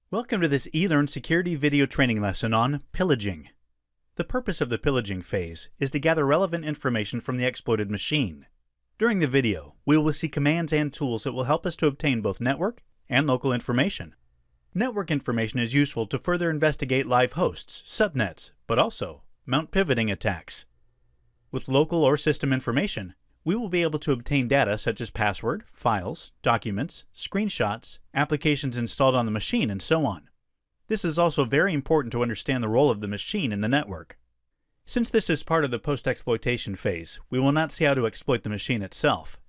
Welcome to this eLearn security video training lesson on pillaging. The purpose of the pillaging phase is to gather relevant information from the exploited machine. During the video, we will see commands and tools that will help us to obtain both network and local information. Network information is useful to further investigate live hosts, subnets, but also mount pivoting attacks. With local or system information, we will be able to obtain data such as password, files, documents, screenshots, applications installed on the machine, and so on. This is also very important to understand the role of the machine in the network. Since this is part of the post-exploitation phase, we will not see how to exploit the machine itself.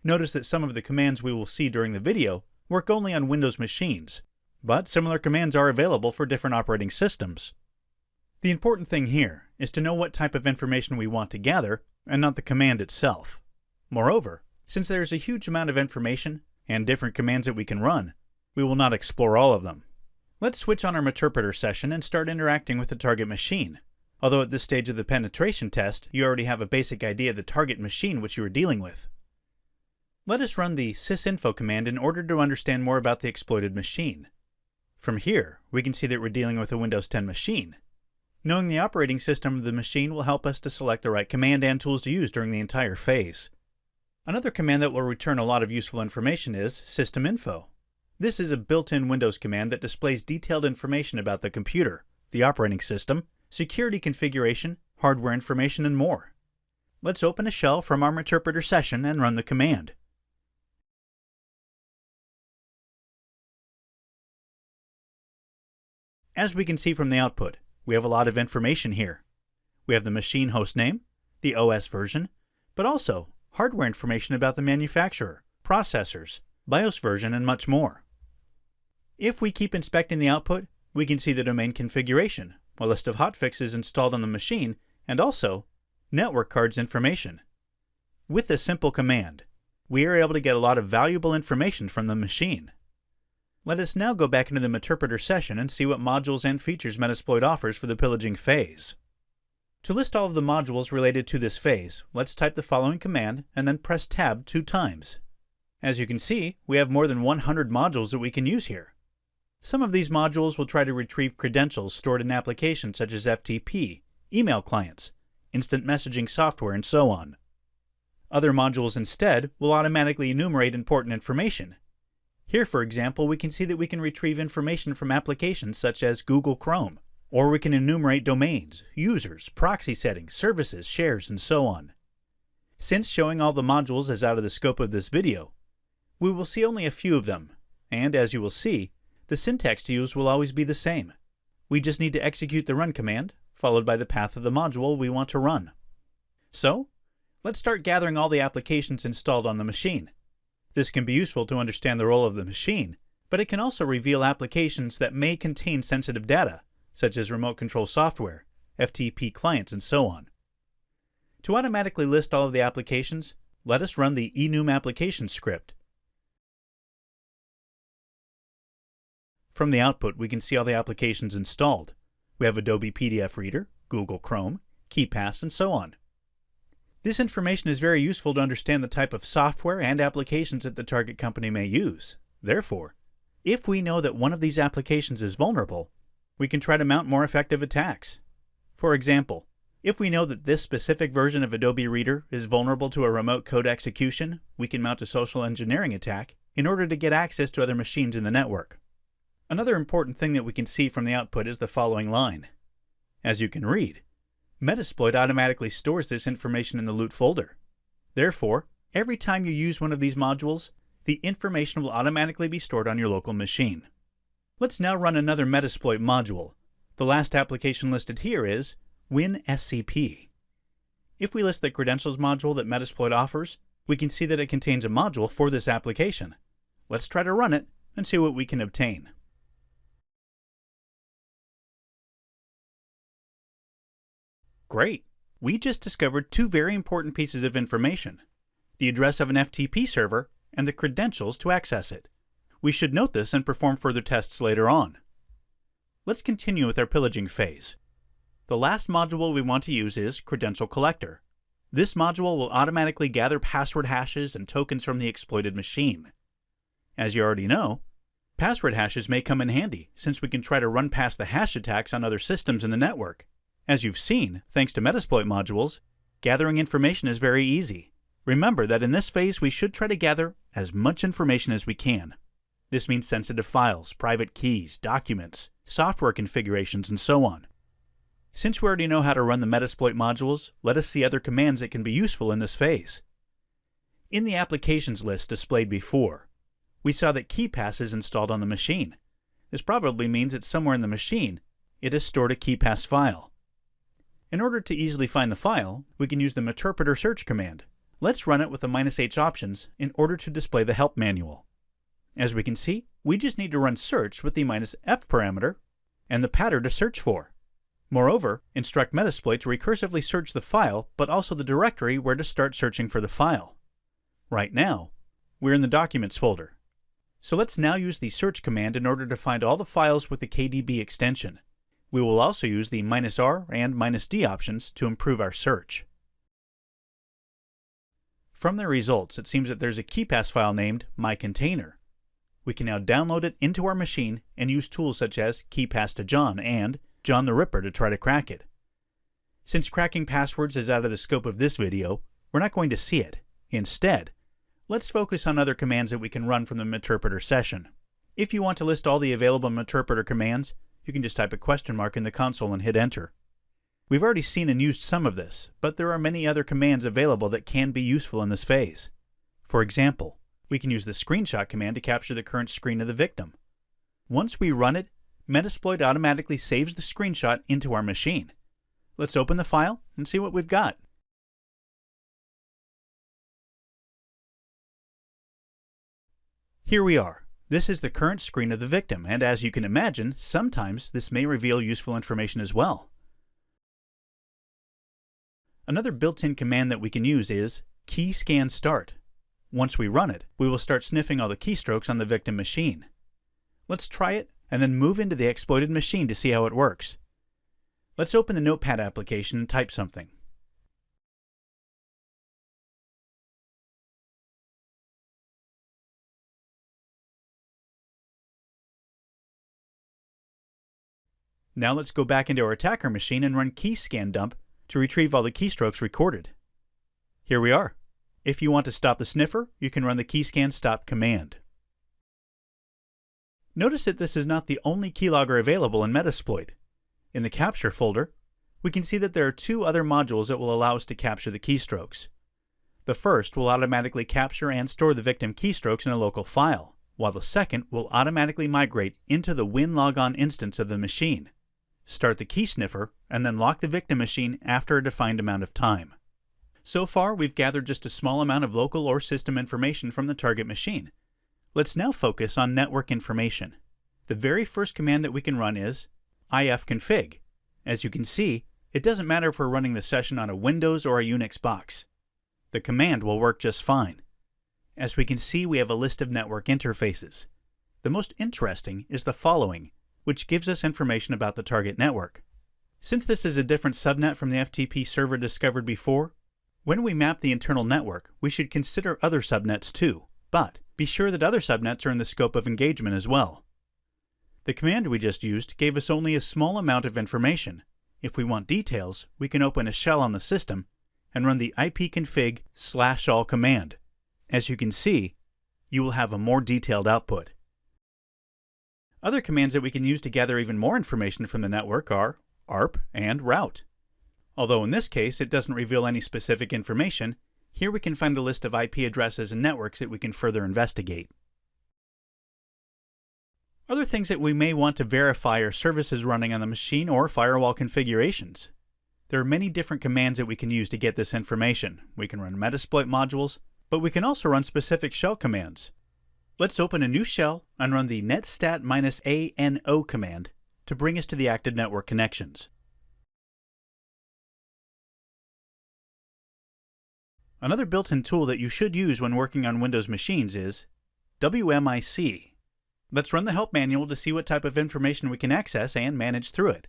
Notice that some of the commands we will see during the video work only on Windows machines, but similar commands are available for different operating systems. The important thing here is to know what type of information we want to gather and not the command itself. Moreover, since there is a huge amount of information and different commands that we can run, we will not explore all of them. Let's switch on our Meterpreter session and start interacting with the target machine. Although at this stage of the penetration test, you already have a basic idea of the target machine which you are dealing with. Let us run the sysinfo command in order to understand more about the exploited machine. From here, we can see that we're dealing with a Windows 10 machine. Knowing the operating system of the machine will help us to select the right command and tools to use during the entire phase. Another command that will return a lot of useful information is systeminfo. This is a built-in Windows command that displays detailed information about the computer, the operating system, security configuration, hardware information, and more. Let's open a shell from our Meterpreter session and run the command. As we can see from the output, we have a lot of information here. We have the machine host name, the OS version, but also hardware information about the manufacturer, processors, BIOS version, and much more. If we keep inspecting the output, we can see the domain configuration, a list of hotfixes installed on the machine, and also network cards information. With this simple command, we are able to get a lot of valuable information from the machine. Let us now go back into the Meterpreter session and see what modules and features Metasploit offers for the pillaging phase. To list all of the modules related to this phase, let's type the following command and then press Tab 2 times. As you can see, we have more than 100 modules that we can use here. Some of these modules will try to retrieve credentials stored in applications such as FTP, email clients, instant messaging software, and so on. Other modules instead will automatically enumerate important information. Here, for example, we can see that we can retrieve information from applications such as Google Chrome, or we can enumerate domains, users, proxy settings, services, shares, and so on. Since showing all the modules is out of the scope of this video, we will see only a few of them, and as you will see, the syntax to use will always be the same. We just need to execute the run command, followed by the path of the module we want to run. So, let's start gathering all the applications installed on the machine. This can be useful to understand the role of the machine, but it can also reveal applications that may contain sensitive data, such as remote control software, FTP clients, and so on. To automatically list all of the applications, let us run the enum application script. From the output, we can see all the applications installed. We have Adobe PDF Reader, Google Chrome, KeePass, and so on. This information is very useful to understand the type of software and applications that the target company may use. Therefore, if we know that one of these applications is vulnerable, we can try to mount more effective attacks. For example, if we know that this specific version of Adobe Reader is vulnerable to a remote code execution, we can mount a social engineering attack in order to get access to other machines in the network. Another important thing that we can see from the output is the following line. As you can read, Metasploit automatically stores this information in the loot folder. Therefore, every time you use one of these modules, the information will automatically be stored on your local machine. Let's now run another Metasploit module. The last application listed here is WinSCP. If we list the credentials module that Metasploit offers, we can see that it contains a module for this application. Let's try to run it and see what we can obtain. Great! We just discovered two very important pieces of information: the address of an FTP server and the credentials to access it. We should note this and perform further tests later on. Let's continue with our pillaging phase. The last module we want to use is Credential Collector. This module will automatically gather password hashes and tokens from the exploited machine. As you already know, password hashes may come in handy, since we can try to run past the hash attacks on other systems in the network. As you've seen, thanks to Metasploit modules, gathering information is very easy. Remember that in this phase we should try to gather as much information as we can. This means sensitive files, private keys, documents, software configurations, and so on. Since we already know how to run the Metasploit modules, let us see other commands that can be useful in this phase. In the applications list displayed before, we saw that KeyPass is installed on the machine. This probably means that somewhere in the machine, it has stored a KeyPass file. In order to easily find the file, we can use the meterpreter search command. Let's run it with the -H options in order to display the help manual. As we can see, we just need to run search with the -F parameter and the pattern to search for. Moreover, instruct Metasploit to recursively search the file, but also the directory where to start searching for the file. Right now, we're in the Documents folder. So let's now use the search command in order to find all the files with the KDB extension. We will also use the -R and -D options to improve our search. From the results, it seems that there's a KeyPass file named mycontainer. We can now download it into our machine and use tools such as KeyPass to John and John the Ripper to try to crack it. Since cracking passwords is out of the scope of this video, we're not going to see it. Instead, let's focus on other commands that we can run from the Meterpreter session. If you want to list all the available Meterpreter commands, you can just type a question mark in the console and hit enter. We've already seen and used some of this, but there are many other commands available that can be useful in this phase. For example, we can use the screenshot command to capture the current screen of the victim. Once we run it, Metasploit automatically saves the screenshot into our machine. Let's open the file and see what we've got. Here we are. This is the current screen of the victim, and as you can imagine, sometimes this may reveal useful information as well. Another built-in command that we can use is keyscanStart. Once we run it, we will start sniffing all the keystrokes on the victim machine. Let's try it and then move into the exploited machine to see how it works. Let's open the Notepad application and type something. Now let's go back into our attacker machine and run keyscandump to retrieve all the keystrokes recorded. Here we are. If you want to stop the sniffer, you can run the keyscanstop command. Notice that this is not the only keylogger available in Metasploit. In the capture folder, we can see that there are two other modules that will allow us to capture the keystrokes. The first will automatically capture and store the victim keystrokes in a local file, while the second will automatically migrate into the WinLogon instance of the machine. Start the key sniffer, and then lock the victim machine after a defined amount of time. So far, we've gathered just a small amount of local or system information from the target machine. Let's now focus on network information. The very first command that we can run is ifconfig. As you can see, it doesn't matter if we're running the session on a Windows or a Unix box. The command will work just fine. As we can see, we have a list of network interfaces. The most interesting is the following, which gives us information about the target network. Since this is a different subnet from the FTP server discovered before, when we map the internal network, we should consider other subnets too, but be sure that other subnets are in the scope of engagement as well. The command we just used gave us only a small amount of information. If we want details, we can open a shell on the system and run the ipconfig/all command. As you can see, you will have a more detailed output. Other commands that we can use to gather even more information from the network are arp and route. Although in this case it doesn't reveal any specific information, here we can find a list of IP addresses and networks that we can further investigate. Other things that we may want to verify are services running on the machine or firewall configurations. There are many different commands that we can use to get this information. We can run Metasploit modules, but we can also run specific shell commands. Let's open a new shell and run the netstat-ano command to bring us to the active network connections. Another built-in tool that you should use when working on Windows machines is WMIC. Let's run the help manual to see what type of information we can access and manage through it.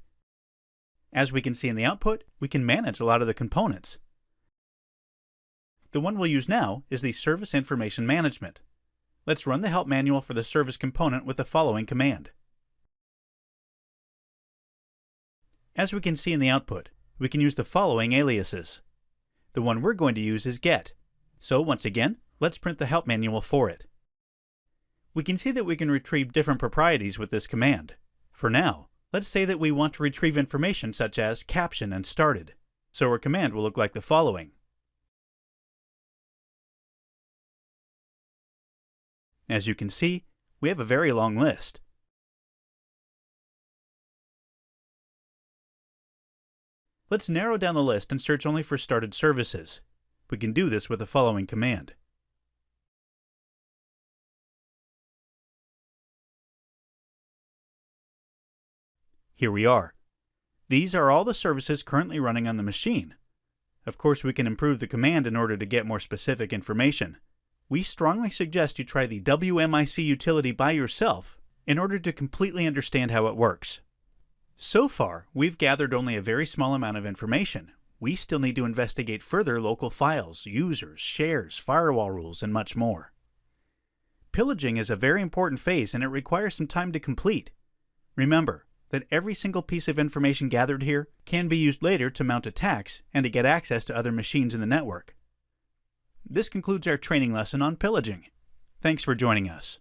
As we can see in the output, we can manage a lot of the components. The one we'll use now is the Service Information Management. Let's run the help manual for the service component with the following command. As we can see in the output, we can use the following aliases. The one we're going to use is get. So once again, let's print the help manual for it. We can see that we can retrieve different properties with this command. For now, let's say that we want to retrieve information such as caption and started. So our command will look like the following. As you can see, we have a very long list. Let's narrow down the list and search only for started services. We can do this with the following command. Here we are. These are all the services currently running on the machine. Of course, we can improve the command in order to get more specific information. We strongly suggest you try the WMIC utility by yourself in order to completely understand how it works. So far, we've gathered only a very small amount of information. We still need to investigate further local files, users, shares, firewall rules, and much more. Pillaging is a very important phase and it requires some time to complete. Remember that every single piece of information gathered here can be used later to mount attacks and to get access to other machines in the network. This concludes our training lesson on pillaging. Thanks for joining us.